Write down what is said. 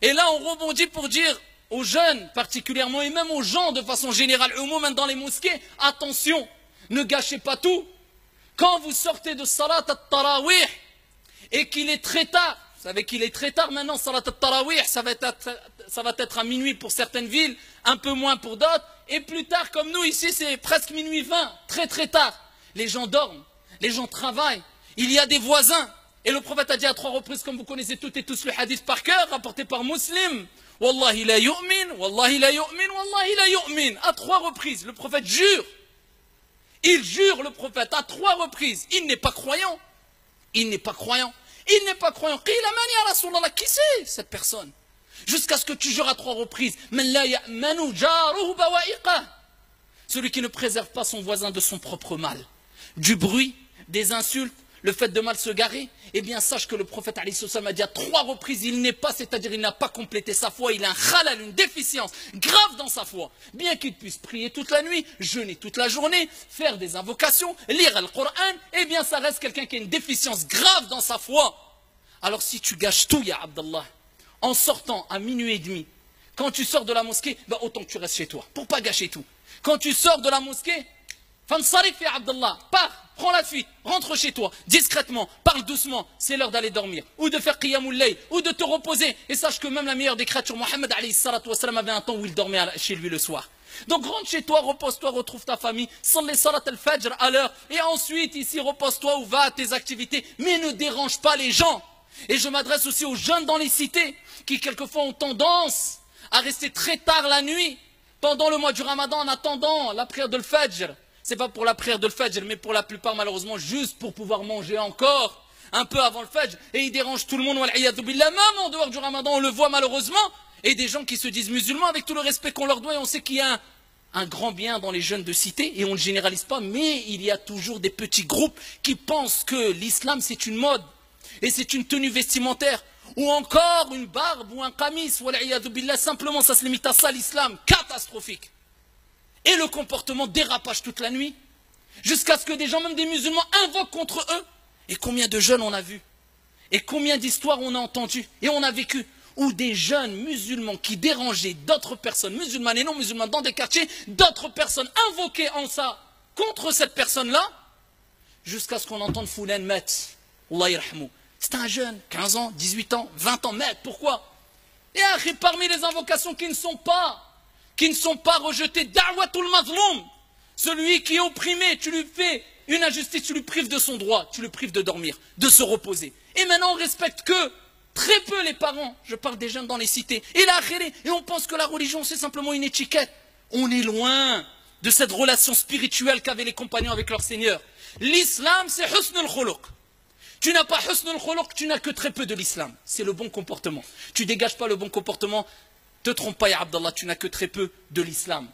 Et là, on rebondit pour dire aux jeunes particulièrement, et même aux gens de façon générale, au moins dans les mosquées, attention, ne gâchez pas tout. Quand vous sortez de Salat al-Tarawih et qu'il est très tard, vous savez qu'il est très tard maintenant, Salat al-Tarawih, ça va être à minuit pour certaines villes, un peu moins pour d'autres, et plus tard, comme nous ici, c'est presque minuit 20, très très tard. Les gens dorment, les gens travaillent, il y a des voisins. Et le prophète a dit à 3 reprises, comme vous connaissez toutes et tous le hadith par cœur, rapporté par Muslim, Wallahi la yu'min, Wallahi la yu'min, Wallahi la yu'min. À 3 reprises, le prophète jure. Il jure, le prophète, à 3 reprises. Il n'est pas croyant. Il n'est pas croyant. Il n'est pas croyant. Qui c'est cette personne? Jusqu'à ce que tu jures à 3 reprises. Celui qui ne préserve pas son voisin de son propre mal. Du bruit, des insultes, le fait de mal se garer, eh bien sache que le prophète a dit à 3 reprises, il n'est pas, c'est-à-dire il n'a pas complété sa foi, il a un khalal, une déficience grave dans sa foi. Bien qu'il puisse prier toute la nuit, jeûner toute la journée, faire des invocations, lire le Coran, eh bien ça reste quelqu'un qui a une déficience grave dans sa foi. Alors si tu gâches tout, ya Abdallah, en sortant à minuit et demi, quand tu sors de la mosquée, ben autant que tu restes chez toi, pour pas gâcher tout. Quand tu sors de la mosquée, Fansarif ya Abdallah, pars, prends la fuite, rentre chez toi, discrètement, parle doucement, c'est l'heure d'aller dormir, ou de faire qiyamul layl, ou de te reposer, et sache que même la meilleure des créatures, Mohammed alayhi salatu wassalam, avait un temps où il dormait chez lui le soir. Donc rentre chez toi, repose-toi, retrouve ta famille, salli salat al-fajr à l'heure, et ensuite ici repose-toi ou va à tes activités, mais ne dérange pas les gens. Et je m'adresse aussi aux jeunes dans les cités, qui quelquefois ont tendance à rester très tard la nuit, pendant le mois du Ramadan, en attendant la prière de l'Fajr. C'est pas pour la prière de l'Fajr, mais pour la plupart, malheureusement, juste pour pouvoir manger encore un peu avant le Fajr. Et ils dérangent tout le monde, même en dehors du Ramadan, on le voit malheureusement. Et des gens qui se disent musulmans, avec tout le respect qu'on leur doit, et on sait qu'il y a un grand bien dans les jeunes de cité, et on ne généralise pas, mais il y a toujours des petits groupes qui pensent que l'islam, c'est une mode, et c'est une tenue vestimentaire, ou encore une barbe, ou un qamis, simplement ça se limite à ça, l'islam, catastrophique. Et le comportement dérapage toute la nuit, jusqu'à ce que des gens, même des musulmans, invoquent contre eux. Et combien de jeunes on a vu? Et combien d'histoires on a entendues et on a vécu? Où des jeunes musulmans qui dérangeaient d'autres personnes, musulmanes et non musulmanes, dans des quartiers, d'autres personnes invoquaient en ça contre cette personne-là, jusqu'à ce qu'on entende Foulan met. Allah yarhamou. C'est un jeune, 15 ans, 18 ans, 20 ans, met. Pourquoi? Et parmi les invocations qui ne sont pas rejetées, da'watul mazloum, celui qui est opprimé, tu lui fais une injustice, tu lui prives de son droit, tu le prives de dormir, de se reposer. Et maintenant on respecte que très peu les parents, je parle des jeunes dans les cités, et on pense que la religion c'est simplement une étiquette. On est loin de cette relation spirituelle qu'avaient les compagnons avec leur Seigneur. L'islam c'est husnul khuluq. Tu n'as pas husnul khuluq, tu n'as que très peu de l'islam. C'est le bon comportement. Tu dégages pas le bon comportement, te trompe pas ya Abdallah, tu n'as que très peu de l'islam.